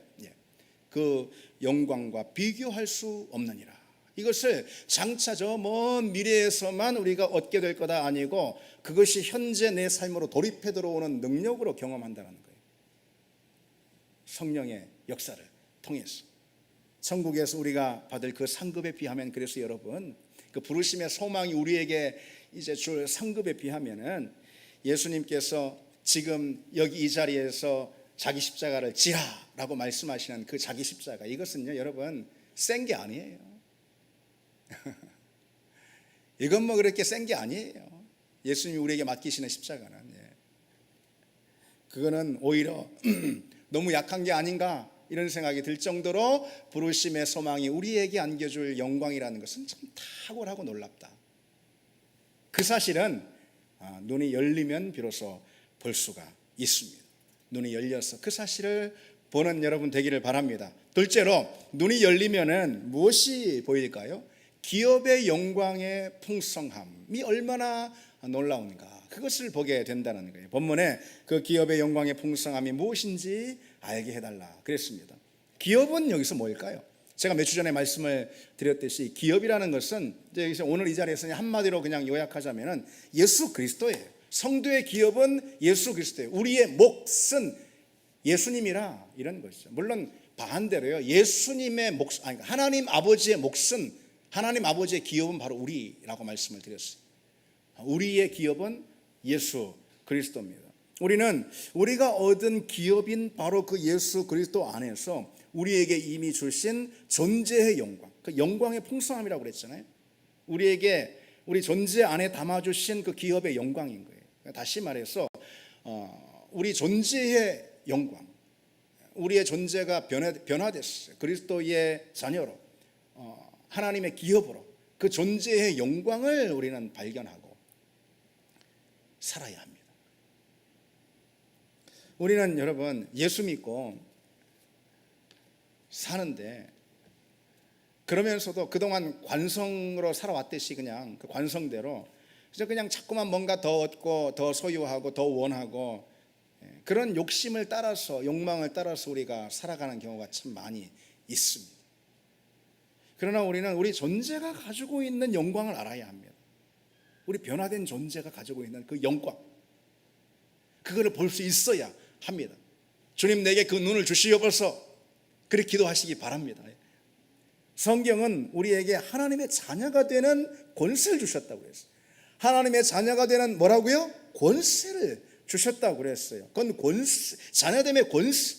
그 영광과 비교할 수 없느니라. 이것을 장차 저 먼 미래에서만 우리가 얻게 될 거다 아니고 그것이 현재 내 삶으로 돌입해 들어오는 능력으로 경험한다는 거예요. 성령의 역사를 통해서 천국에서 우리가 받을 그 상급에 비하면, 그래서 여러분 그 부르심의 소망이 우리에게 이제 줄 상급에 비하면은 예수님께서 지금 여기 이 자리에서 자기 십자가를 지라라고 말씀하시는 그 자기 십자가, 이것은요 여러분 센 게 아니에요. 이건 뭐 그렇게 센 게 아니에요. 예수님이 우리에게 맡기시는 십자가는 그거는 오히려 너무 약한 게 아닌가 이런 생각이 들 정도로 부르심의 소망이 우리에게 안겨줄 영광이라는 것은 참 탁월하고 놀랍다. 그 사실은 눈이 열리면 비로소 볼 수가 있습니다. 눈이 열려서 그 사실을 보는 여러분 되기를 바랍니다. 둘째로 눈이 열리면은 무엇이 보일까요? 기업의 영광의 풍성함이 얼마나 놀라운가, 그것을 보게 된다는 거예요. 본문에 그 기업의 영광의 풍성함이 무엇인지 알게 해달라 그랬습니다. 기업은 여기서 뭘까요? 제가 몇 주 전에 말씀을 드렸듯이 기업이라는 것은 이제 오늘 이 자리에서 한마디로 그냥 요약하자면은 예수 그리스도예요. 성도의 기업은 예수 기업이에요. 우리의 몫은 예수님이라 이런 것이죠. 물론 반대로요, 예수님의 몫, 아니 하나님 아버지의 몫은, 하나님 아버지의 기업은 바로 우리라고 말씀을 드렸어요. 우리의 기업은 예수 그리스도입니다. 우리가 얻은 기업인 바로 그 예수 그리스도 안에서 우리에게 이미 주신 존재의 영광, 그 영광의 풍성함이라고 그랬잖아요. 우리에게 우리 존재 안에 담아주신 그 기업의 영광인 거예요. 다시 말해서 우리 존재의 영광, 우리의 존재가 변화됐어요. 그리스도의 자녀로, 하나님의 기업으로 그 존재의 영광을 우리는 발견하고 살아야 합니다. 우리는 여러분 예수 믿고 사는데 그러면서도 그동안 관성으로 살아왔듯이 그냥 그 관성대로 그냥 자꾸만 뭔가 더 얻고 더 소유하고 더 원하고 그런 욕심을 따라서, 욕망을 따라서 우리가 살아가는 경우가 참 많이 있습니다. 그러나 우리는 우리 존재가 가지고 있는 영광을 알아야 합니다. 우리 변화된 존재가 가지고 있는 그 영광, 그거를 볼 수 있어야 합니다. 주님 내게 그 눈을 주시옵소서, 그렇게 기도하시기 바랍니다. 성경은 우리에게 하나님의 자녀가 되는 권세를 주셨다고 그랬어요. 하나님의 자녀가 되는 뭐라고요? 권세를 주셨다고 그랬어요. 그건 권세, 자녀됨의 권세,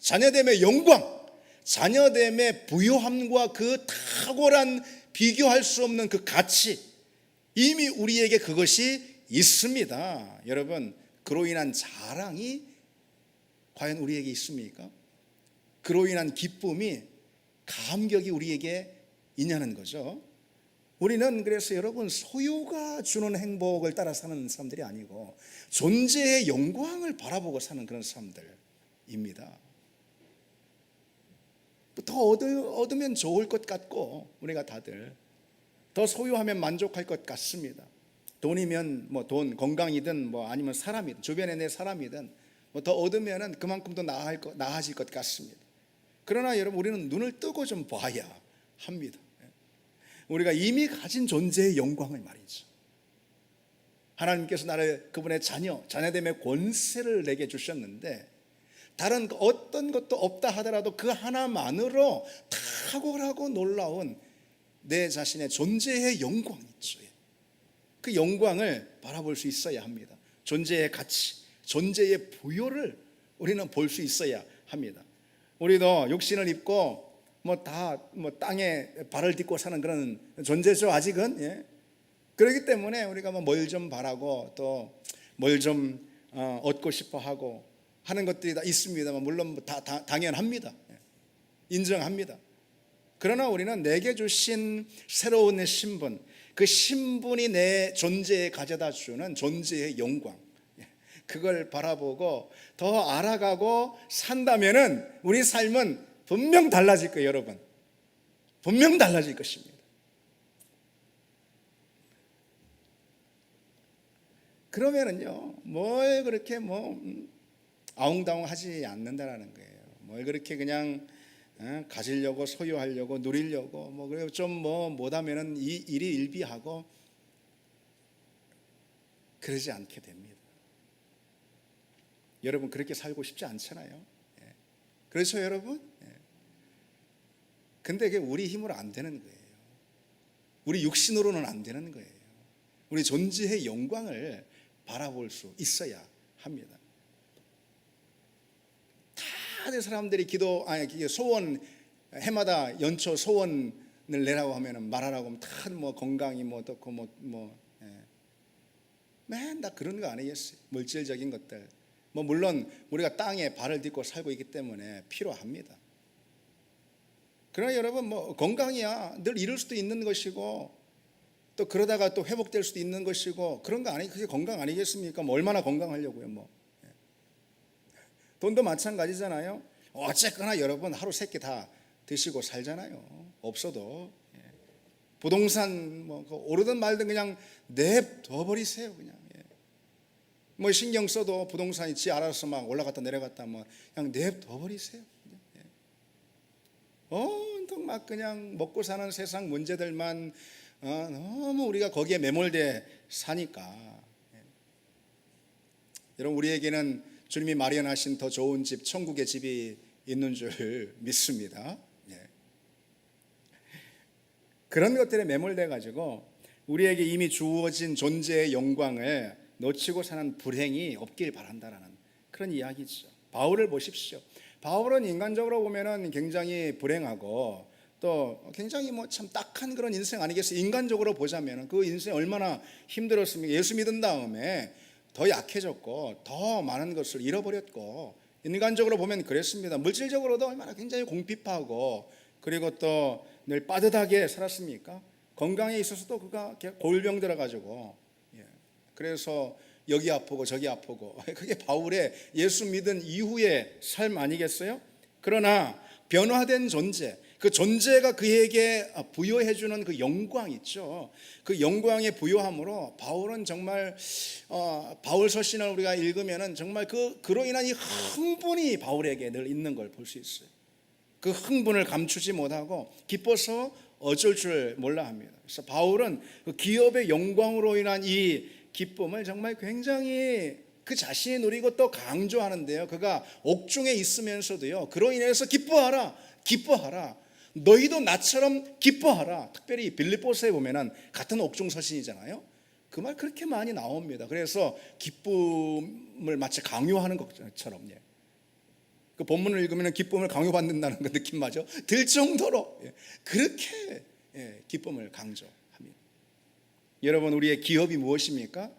자녀됨의 영광, 자녀됨의 부요함과 그 탁월한 비교할 수 없는 그 가치, 이미 우리에게 그것이 있습니다. 여러분, 그로 인한 자랑이 과연 우리에게 있습니까? 그로 인한 기쁨이, 감격이 우리에게 있냐는 거죠. 우리는 그래서 여러분 소유가 주는 행복을 따라 사는 사람들이 아니고 존재의 영광을 바라보고 사는 그런 사람들입니다. 더 얻으면 좋을 것 같고 우리가 다들 더 소유하면 만족할 것 같습니다. 돈이면 뭐 돈, 건강이든 뭐 아니면 사람이든 주변에 내 사람이든 뭐 더 얻으면은 그만큼 더 나아질 것 같습니다. 그러나 여러분, 우리는 눈을 뜨고 좀 봐야 합니다. 우리가 이미 가진 존재의 영광을 말이죠. 하나님께서 나를 그분의 자녀됨의 권세를 내게 주셨는데 다른 어떤 것도 없다 하더라도 그 하나만으로 탁월하고 놀라운 내 자신의 존재의 영광이 있죠. 그 영광을 바라볼 수 있어야 합니다. 존재의 가치, 존재의 부요를 우리는 볼 수 있어야 합니다. 우리도 육신을 입고 땅에 발을 딛고 사는 그런 존재죠, 아직은. 예. 그렇기 때문에 우리가 뭘 좀 바라고 또 뭘 좀 얻고 싶어 하고 하는 것들이 다 있습니다만, 물론 다 당연합니다. 인정합니다. 그러나 우리는 내게 주신 새로운 신분, 그 신분이 내 존재에 가져다 주는 존재의 영광, 그걸 바라보고 더 알아가고 산다면은 우리 삶은 분명 달라질 거예요, 여러분. 분명 달라질 것입니다. 그러면은요, 뭘 그렇게 아웅다웅 하지 않는다라는 거예요. 뭘 그렇게 그냥 가지려고, 소유하려고, 누리려고, 그리고 좀 못하면은 이 일이 일비하고 그러지 않게 됩니다. 여러분, 그렇게 살고 싶지 않잖아요. 그렇죠, 여러분? 근데 그게 우리 힘으로 안 되는 거예요. 우리 육신으로는 안 되는 거예요. 우리 존재의 영광을 바라볼 수 있어야 합니다. 다들 사람들이 소원, 해마다 연초 소원을 내라고 하면 말하라고 하면 다 건강이 맨날 그런 거 아니겠어요? 물질적인 것들. 물론 우리가 땅에 발을 딛고 살고 있기 때문에 필요합니다. 그러나 여러분, 건강이야 늘 잃을 수도 있는 것이고 또 그러다가 또 회복될 수도 있는 것이고, 그런 거 그게 건강 아니겠습니까? 얼마나 건강하려고요. 돈도 마찬가지잖아요. 어쨌거나 여러분, 하루 3끼 다 드시고 살잖아요. 없어도. 부동산 오르든 말든 그냥 냅둬버리세요. 그냥 신경 써도 부동산이 지 알아서 막 올라갔다 내려갔다 그냥 냅둬버리세요. 온통 그냥 먹고 사는 세상 문제들만 너무 우리가 거기에 매몰돼 사니까. 여러분, 우리에게는 주님이 마련하신 더 좋은 집, 천국의 집이 있는 줄 믿습니다. 그런 것들에 매몰돼 가지고 우리에게 이미 주어진 존재의 영광을 놓치고 사는 불행이 없길 바란다라는 그런 이야기죠. 바울을 보십시오. 바울은 인간적으로 보면은 굉장히 불행하고 또 굉장히 참 딱한 그런 인생 아니겠어요? 인간적으로 보자면 그 인생 얼마나 힘들었습니까? 예수 믿은 다음에 더 약해졌고 더 많은 것을 잃어버렸고, 인간적으로 보면 그랬습니다. 물질적으로도 얼마나 굉장히 공핍하고, 그리고 또 늘 빠듯하게 살았습니까? 건강에 있어서도 그가 골병 들어가지고, 그래서 여기 아프고 저기 아프고, 그게 바울의 예수 믿은 이후의 삶 아니겠어요? 그러나 변화된 존재, 그 존재가 그에게 부여해주는 그 영광 있죠. 그 영광의 부여함으로 바울은 정말 바울 서신을 우리가 읽으면은 정말 그로 인한 이 흥분이 바울에게 늘 있는 걸 볼 수 있어요. 그 흥분을 감추지 못하고 기뻐서 어쩔 줄 몰라 합니다. 그래서 바울은 그 기업의 영광으로 인한 이 기쁨을 정말 굉장히 그 자신이 누리고 또 강조하는데요. 그가 옥중에 있으면서도요, 그로 인해서 기뻐하라, 기뻐하라, 너희도 나처럼 기뻐하라. 특별히 빌립보서에 보면은 같은 옥중 서신이잖아요. 그 말 그렇게 많이 나옵니다. 그래서 기쁨을 마치 강요하는 것처럼, 그 본문을 읽으면 기쁨을 강요받는다는 그 느낌마저 들 정도로 그렇게 기쁨을 강조합니다. 여러분, 우리의 기업이 무엇입니까?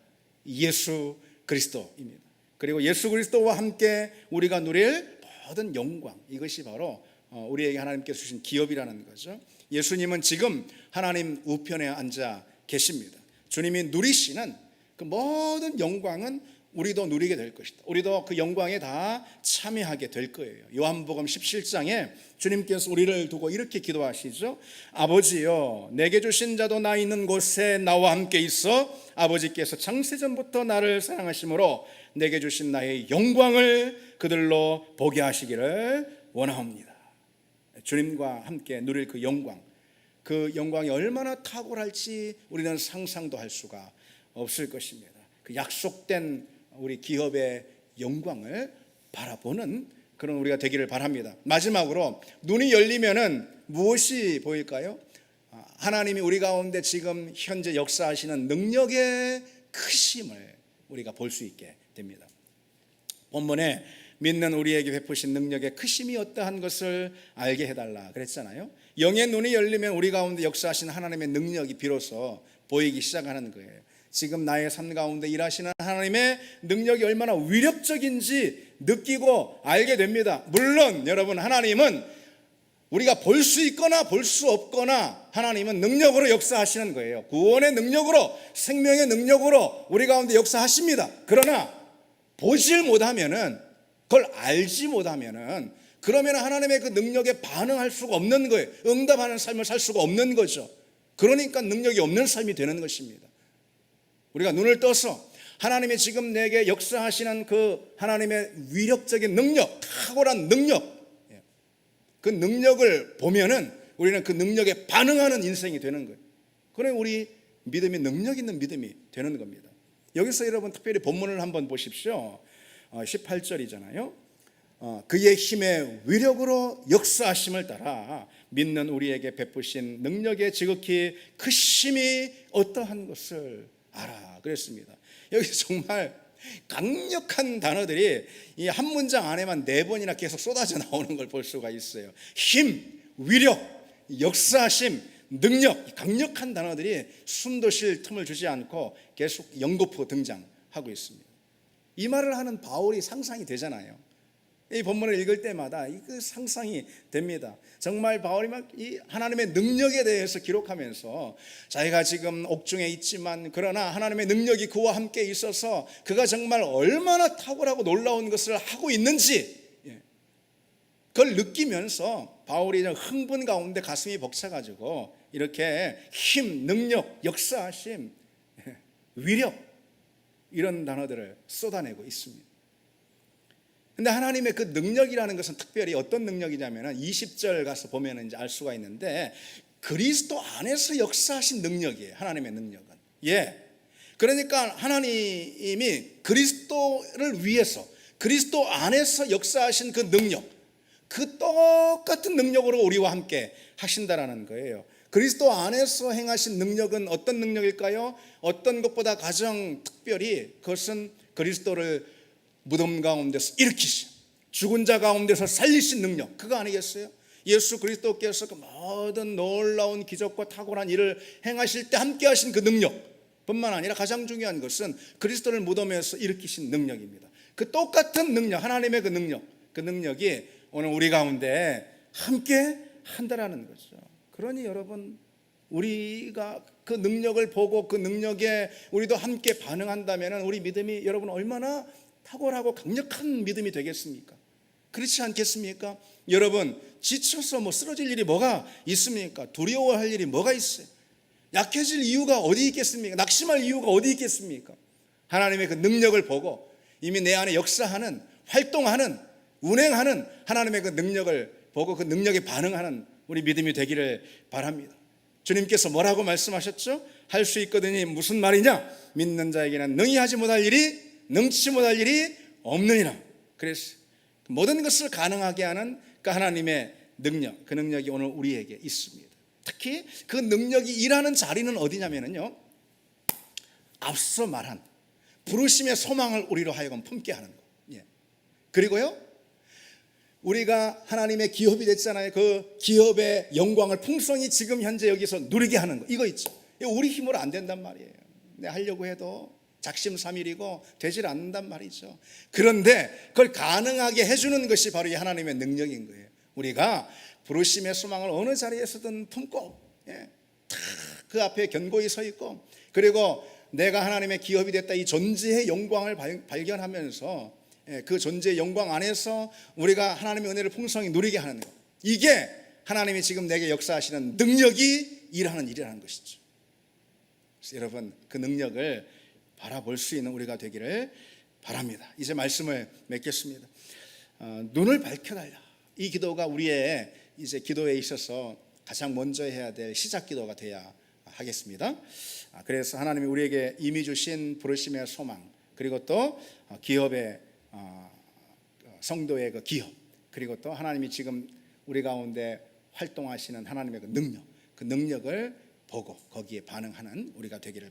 예수 그리스도입니다. 그리고 예수 그리스도와 함께 우리가 누릴 모든 영광, 이것이 바로 우리에게 하나님께서 주신 기업이라는 거죠. 예수님은 지금 하나님 우편에 앉아 계십니다. 주님이 누리시는 그 모든 영광은 우리도 누리게 될 것이다. 우리도 그 영광에 다 참여하게 될 거예요. 요한복음 17장에 주님께서 우리를 두고 이렇게 기도하시죠. 아버지여, 내게 주신 자도 나 있는 곳에 나와 함께 있어 아버지께서 창세전부터 나를 사랑하심으로 내게 주신 나의 영광을 그들로 보게 하시기를 원하옵니다. 주님과 함께 누릴 그 영광이 얼마나 탁월할지 우리는 상상도 할 수가 없을 것입니다. 그 약속된 우리 기업의 영광을 바라보는 그런 우리가 되기를 바랍니다. 마지막으로 눈이 열리면은 무엇이 보일까요? 하나님이 우리 가운데 지금 현재 역사하시는 능력의 크심을 우리가 볼 수 있게 됩니다. 본문에 믿는 우리에게 베푸신 능력의 크심이 어떠한 것을 알게 해달라 그랬잖아요. 영의 눈이 열리면 우리 가운데 역사하신 하나님의 능력이 비로소 보이기 시작하는 거예요. 지금 나의 삶 가운데 일하시는 하나님의 능력이 얼마나 위력적인지 느끼고 알게 됩니다. 물론 여러분, 하나님은 우리가 볼 수 있거나 볼 수 없거나 하나님은 능력으로 역사하시는 거예요. 구원의 능력으로, 생명의 능력으로 우리 가운데 역사하십니다. 그러나 보질 못하면은, 그걸 알지 못하면은, 그러면 하나님의 그 능력에 반응할 수가 없는 거예요. 응답하는 삶을 살 수가 없는 거죠. 그러니까 능력이 없는 삶이 되는 것입니다. 우리가 눈을 떠서 하나님이 지금 내게 역사하시는 그 하나님의 위력적인 능력, 탁월한 능력, 그 능력을 보면은 우리는 그 능력에 반응하는 인생이 되는 거예요. 그래 우리 믿음이 능력 있는 믿음이 되는 겁니다. 여기서 여러분 특별히 본문을 한번 보십시오. 18절이잖아요. 그의 힘의 위력으로 역사하심을 따라 믿는 우리에게 베푸신 능력의 지극히 크심이 어떠한 것을 알아 그랬습니다. 여기서 정말 강력한 단어들이 이 한 문장 안에만 4번이나 계속 쏟아져 나오는 걸 볼 수가 있어요. 힘, 위력, 역사심, 능력, 강력한 단어들이 숨도 쉴 틈을 주지 않고 계속 연거푸 등장하고 있습니다. 이 말을 하는 바울이 상상이 되잖아요. 이 본문을 읽을 때마다 그 상상이 됩니다. 정말 바울이 막 이 하나님의 능력에 대해서 기록하면서 자기가 지금 옥중에 있지만 그러나 하나님의 능력이 그와 함께 있어서 그가 정말 얼마나 탁월하고 놀라운 것을 하고 있는지 그걸 느끼면서 바울이 흥분 가운데 가슴이 벅차가지고 이렇게 힘, 능력, 역사심, 위력 이런 단어들을 쏟아내고 있습니다. 근데 하나님의 그 능력이라는 것은 특별히 어떤 능력이냐면 20절 가서 보면 이제 알 수가 있는데 그리스도 안에서 역사하신 능력이에요. 하나님의 능력은. 그러니까 하나님이 그리스도를 위해서 그리스도 안에서 역사하신 그 능력, 그 똑같은 능력으로 우리와 함께 하신다라는 거예요. 그리스도 안에서 행하신 능력은 어떤 능력일까요? 어떤 것보다 가장 특별히 그것은 그리스도를 무덤 가운데서 일으키신, 죽은 자 가운데서 살리신 능력, 그거 아니겠어요? 예수 그리스도께서 그 모든 놀라운 기적과 탁월한 일을 행하실 때 함께 하신 그 능력 뿐만 아니라 가장 중요한 것은 그리스도를 무덤에서 일으키신 능력입니다. 그 똑같은 능력, 하나님의 그 능력이 오늘 우리 가운데 함께 한다라는 거죠. 그러니 여러분, 우리가 그 능력을 보고 그 능력에 우리도 함께 반응한다면 우리 믿음이 여러분 얼마나 탁월하고 강력한 믿음이 되겠습니까? 그렇지 않겠습니까? 여러분, 지쳐서 쓰러질 일이 뭐가 있습니까? 두려워할 일이 뭐가 있어요? 약해질 이유가 어디 있겠습니까? 낙심할 이유가 어디 있겠습니까? 하나님의 그 능력을 보고 이미 내 안에 역사하는, 활동하는, 운행하는 하나님의 그 능력을 보고 그 능력에 반응하는 우리 믿음이 되기를 바랍니다. 주님께서 뭐라고 말씀하셨죠? 할 수 있거든이 무슨 말이냐? 믿는 자에게는 능히 하지 못할 일이, 능치 못할 일이 없느니라. 그래서 모든 것을 가능하게 하는 그 하나님의 능력, 그 능력이 오늘 우리에게 있습니다. 특히 그 능력이 일하는 자리는 어디냐면요, 앞서 말한 부르심의 소망을 우리로 하여금 품게 하는 거. 그리고요, 우리가 하나님의 기업이 됐잖아요. 그 기업의 영광을 풍성히 지금 현재 여기서 누리게 하는 거, 이거 있죠. 이거 우리 힘으로 안 된단 말이에요. 하려고 해도 작심삼일이고 되질 않는단 말이죠. 그런데 그걸 가능하게 해주는 것이 바로 이 하나님의 능력인 거예요. 우리가 부르심의 소망을 어느 자리에서든 품고 그 앞에 견고히 서 있고, 그리고 내가 하나님의 기업이 됐다 이 존재의 영광을 발견하면서 그 존재의 영광 안에서 우리가 하나님의 은혜를 풍성히 누리게 하는 것, 이게 하나님이 지금 내게 역사하시는 능력이 일하는 일이라는 것이죠. 그래서 여러분, 그 능력을 바라볼 수 있는 우리가 되기를 바랍니다. 이제 말씀을 맺겠습니다. 눈을 밝혀달라. 이 기도가 우리의 이제 기도에 있어서 가장 먼저 해야 될 시작 기도가 되어야 하겠습니다. 그래서 하나님이 우리에게 이미 주신 부르심의 소망, 그리고 또 기업의 성도의 그 기업, 그리고 또 하나님이 지금 우리 가운데 활동하시는 하나님의 그 능력, 그 능력을 보고 거기에 반응하는 우리가 되기를